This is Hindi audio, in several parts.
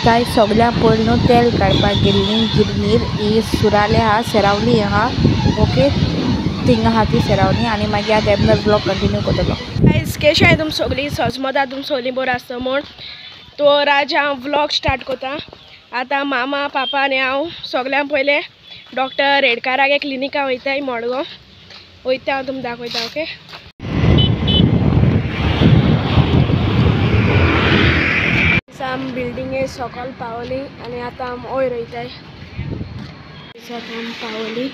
काय सगळ्या पयलीं तेल काडपाक गेल्लीं गिरणीर ही सुराले आहा सेरावली आहा ओके थिंगा आहा ती सेरावली आनी मागीर आतां एबनर ब्लॉग कंटिन्यू करतलो। गाइस केशे आहाय तुम सगळीं सजमत तुम सगळीं बरो आसता म्हूण तो राज हांव व्लॉग स्टार्ट करता। आतां मामा पापा आनी हांव सगळ्यां पयलें डॉक्टर रेडकारागे क्लिनिका वयताय मडगांव वयता हांव तुमकां दाखयता ओके। आम बिल्डिंगे सकयल पावली आनी आतां आम वयर वयताय पावली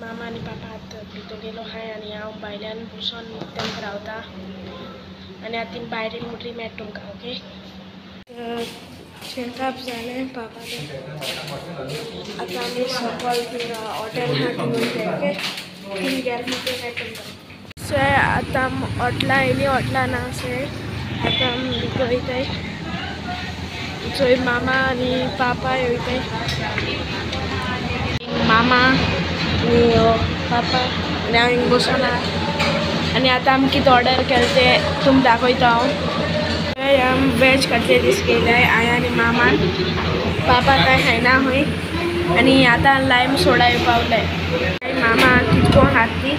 मामा आनी पापा आतां भितर गेलो हाय आनी हांव भायल्यान बसून तेंका रावता आनी आतां भायर येयली म्हणटरी मेळटा तुमकां ओके। चॅकअप जालें पापाचें आतां आमी सकयल थिंग हॉटेल आहा थिंग वयताय ओके थिंग गेले म्हणटरी मेळटा तुमकां। सो आतां आम हॉटेला येयली हॉटेला ना से आतां आम भितर वयताय थंय मामा आनी पापा वयताय मामा आनी पापा आनी हांव हिंग बसून आहा आनी आतां आमी कितें ऑर्डर केलें तें तुमकां दाखयता हांव। आम वेज कटलेरीज केल्याय हांवें आनी मामान पापा कांय खायना हूंय आनी आतां लायम सोडा पावलें मामा कितको हात ती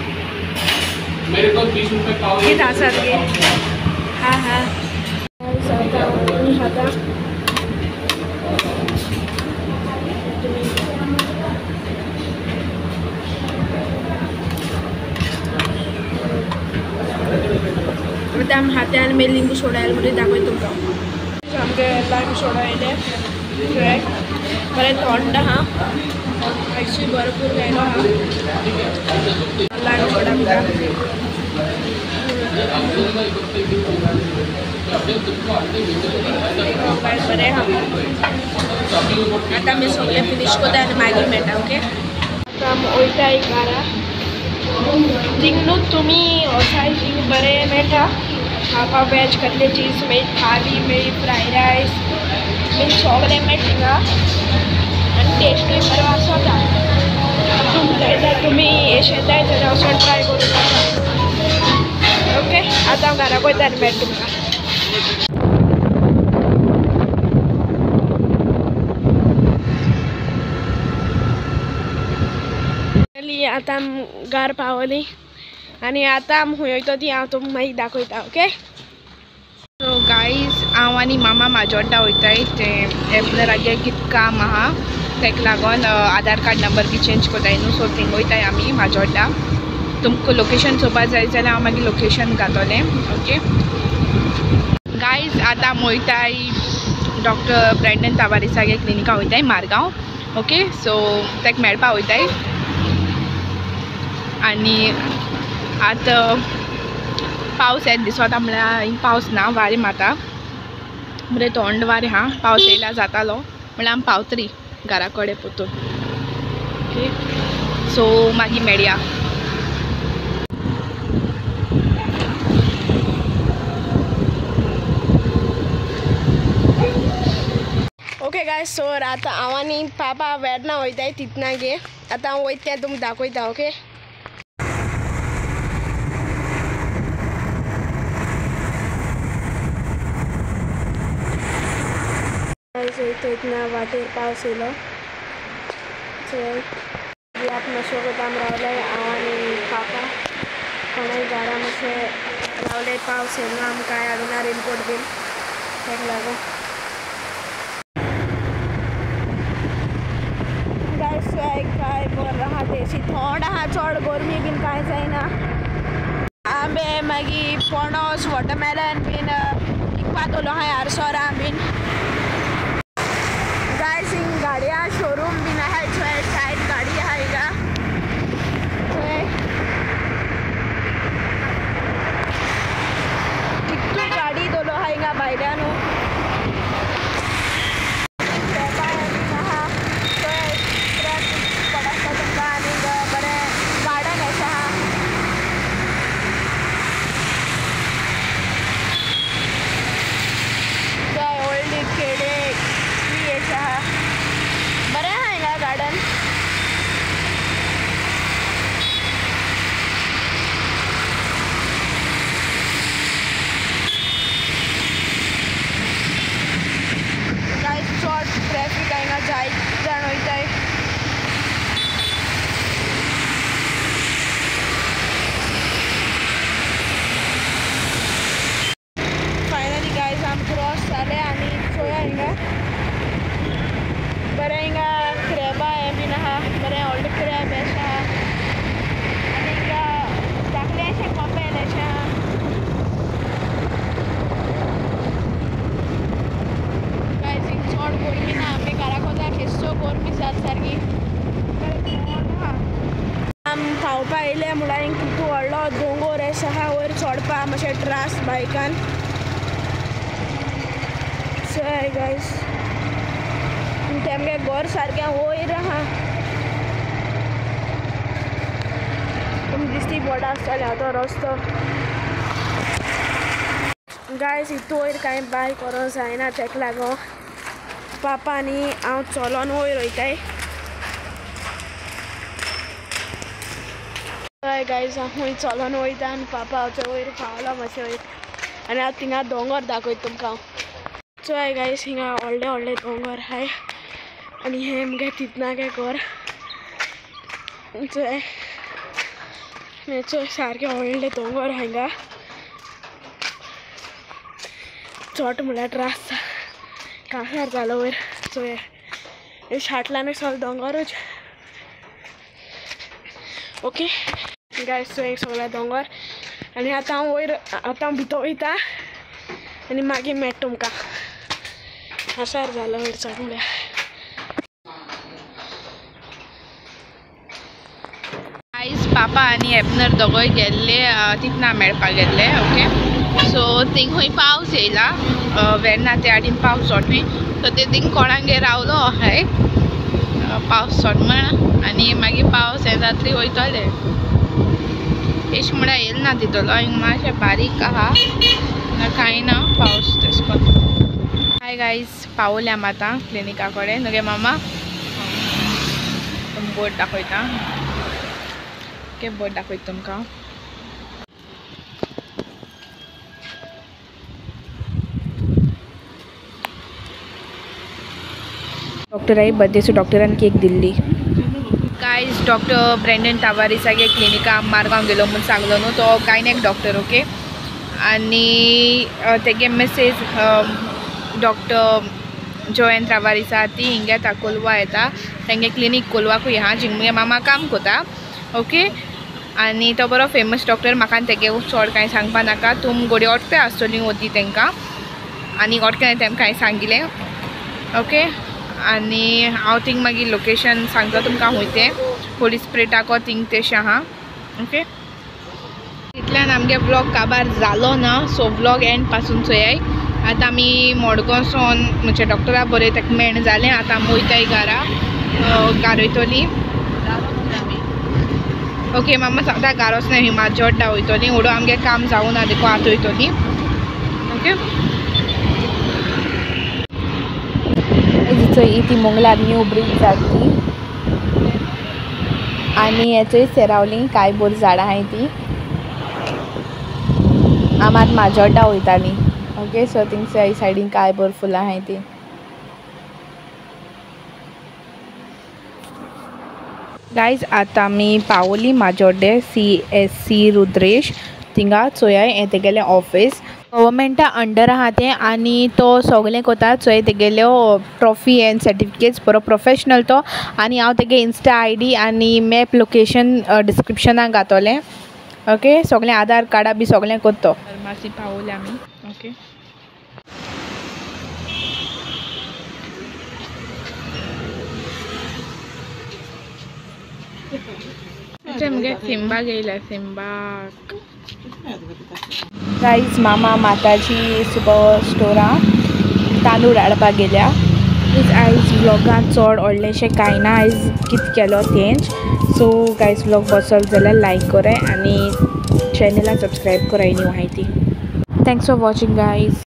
कितें आसा तुगे हा हा आतां आतां आम हात्यान मे लिंबू सोडा आयलें म्हणटरी दाखयता तुमकां आमगे लायम सोडा येयलें बरें थंड आहा आयसी भरपूर गायलो आहा लायम सोडा बरें आहा आतां आमी सगळें फिनीश कोता आनी मागीर मेळटा ओके। आतां आमी वयताय घरा थिंग न्हू तुमी वचाय थिंग बरें मेळटा खावपा वेज कटलेटीज मागीर थाली मागीर फ्रायड रायस मागीर सगळें मेळटा थिंगा आनी टेस्टूय बरो आसता तुमकां जाय जाल्यार तुमी येशेताय जाल्यार वचून ट्राय करूं शकता ओके। आतां हांव घरा वयता आनी मेळटा तुमकां। आतां आम घर पावली आनी आतां आम खूंय वयता ती हांव तुमकां मागीर दाखयता ओके। सो गायज हांव आनी मामा माजोड्डा वयताय तें एबनरागे कितें काम आहा तेका लागोन आधार कार्ड नंबर बी चेंज कोताय न्हू सो थिंग वयताय आमी माजोड्डा। तुमकां लोकेशन चोवपा जाय जाल्यार हांव मागीर लोकेशन घातलें ओके। गायज आतां आम वयताय डॉक्टर ब्रँडन तावारेसागे क्लिनिका वयताय मारगांव ओके। सो तेका मेळपा वयताय आनी आतां पावस येत दिसोता म्हळ्यार हिंग पावस ना वारें मारता बरें थंड वारें आहा पावस येयल्यार जातालो म्हळ्यार आमी पावतली घरा कडेन पोतून ओके। सो मागीर मेळया ओके गायज। सो आतां हांव आनी पापा वेर्ना वयताय तितनागे आतां हांव वयता तें तुमकां दाखयता ओके। इतना वाटेर पावस येयलो आतां मातशें कोता आम रावले हांव आनी पापा कोणाय घरा मातशें रावले पावस येयलो आमकां कांय हाडुना रेनकोट बीन तेका लागून काय बरो आहा तेशी थंड आहा चड गरमी बीन कांय जायना आंबे मागीर पणस वॉटरमेलन बीन विकपा दवरलो आहाय आडसरां बीन गायज हिंग गाडया शोरूम बीन आहाय थंय सायड गाडी आहा हिंगा थंय कितू गाडी दवरलो आहा हिंगा भायल्यान जायत जाण वयताय. फायनली गायज आम क्रॉस जाले आनी चोया हिंगा बरें हिंगा क्रेबा हें बीन आहा बरें व्हडलें क्रेब अशें आहा आनी हिंगा धाकलें अशें कोंपेल अशें आहा. गायज हिंग चड गर्मी ना आमी घरा कोता बेश्टो गर्मी जाता सारकी आम पावपा येयले म्हळ्यार हिंग कितू व्हडलो दोंगर अशें आहा वयर चडपा मातशें त्रास बायकान. सो गायज तेमगे घर सारकें वयर आहा तुमकां दिसती पडटा आसतलें हांव तो रस्तो. गायज हितू वयर कांय बाय करूं जायना तेका लागून पापा आनी हांव चलोन वयर वयताय. हय गायज हांव खंय चलोन वयता आनी पापा हांव वयर पावलो मातशें वयर आनी हांव थिंगा दोंगर दाखयता तुमकां. सो हय गायज हिंगा व्हडले व्हडले दोंगर आहाय आनी हें मुगे तितनागे घर. चोय सारकें व्हडलें दोंगर हिंगा चोट म्हळ्यार त्रास कांसार जालो वयर. चोय हे शाटलानूय सगळो दोंगरूच ओके गायज. चोय सगळें दोंगर आनी आतां हांव वयर आतां भितर वयता आनी मागीर मेळटा तुमकां. कांसार जालो वयर चड म्हळ्यार. आयज पापा आनी एबनर दोगोय गेल्ले तितना मेळपाक गेल्ले. ओके सो थिंग खंय पावस येयला वेर्ना ते आडीन पावस सोडून सो ते थिंग कोणांगे रावलो आहाय पावस सोडमण आनी मागीर पावस हें जातरी वयतले. एश म्हळ्यार येयलो ना तितलो हिंग मातशें बारीक आहा कांय ना पावस तेश कोन्न. हाय गायज पावले आम आतां क्लिनिका कडेन. न्हू गे मामा बोर्ड दाखयता. ओके बोर्ड दाखयता तुमकां. डॉक्टराई बर्थडेचो डॉक्टरान केक दिल्ली. गायज डॉक्टर ब्रेंडन टावारिसागे क्लिनिका मारगांव गेलो म्हूण सांगलो न्हू तो गायनेक डॉक्टर. ओके आनी तेगे मेसेज डॉक्टर जॉयन टावारिसा ती हिंगे येता कोलवा येता तेंगे क्लिनीक कोलवाकूय आहा जिंग मुगे मामा काम कोता. ओके आनी तो बरो फेमस डॉक्टर. म्हाका तेगे चड कांय सांगपा नाका. तुम गोडे ओटपे आसतलीं वती तेंकां आनी ओटकें तेमकां हांवें सांगिल्लें. ओके आनी हांव थिंग मागीर लोकेशन सांगता तुमकां खूंय तें पोलीस प्रेटाको थिंग तेशें आहा. ओके इतल्यान आमगे व्लॉग काबार जालो ना सो व्लॉग एंड पासून चोयाय. आतां आमी मडगांवसून म्हणजे डॉक्टरा बरय ताका मेण जालें. आतां आमी वयताय घरा वयतलीं. ओके मामा सांगता गारोस ना ही माजोड्डा वयतलीं उडो आमगे काम जावं ना देखो आतां वयतलीं. ओके चोय ती मोंगलार न्यू ब्रीज जातली आनी हेचोय सेरावलीं कांय बोर झाडां आहाय ती आम आतां माजोड्डा वयतालीं. ओके सो थिंगसर सायडीन कांय बोर फुलां आहाय ती. गायज आतां आमी पावोली माजोड्डे CSC रुद्रेश थिंगा चोया हें तेगेलें ऑफिस गव्हर्मेंटा अंडर आहा तें आनी तो सगलें कोता. चोय तेगेल्यो ट्रॉफी एंड सर्टिफिकेट्स बरो प्रोफेशनल तो आनी हांव तेगे इंस्टा ID आनी मॅप लोकेशन डिस्क्रिप्शनाक घातोलें. ओके सगलें आधार कार्डा बी सगलें कोत्तो. फार्मासी पावोले आमी. ओके मुगे सिंबाक येयला सिंबाक. गायज मामा माताजी सुपर स्टोरा तांदूळ हाडपाक गेल्या. आयज व्लॉगान चड व्हडलेंशें कांय ना. आयज कितें केलो तेंच. सो गायज व्लॉग बसत जाल्यार लायक कराय आनी चॅनलाक सबस्क्रायब कराय न्यू म्हायती. Thanks for watching guys.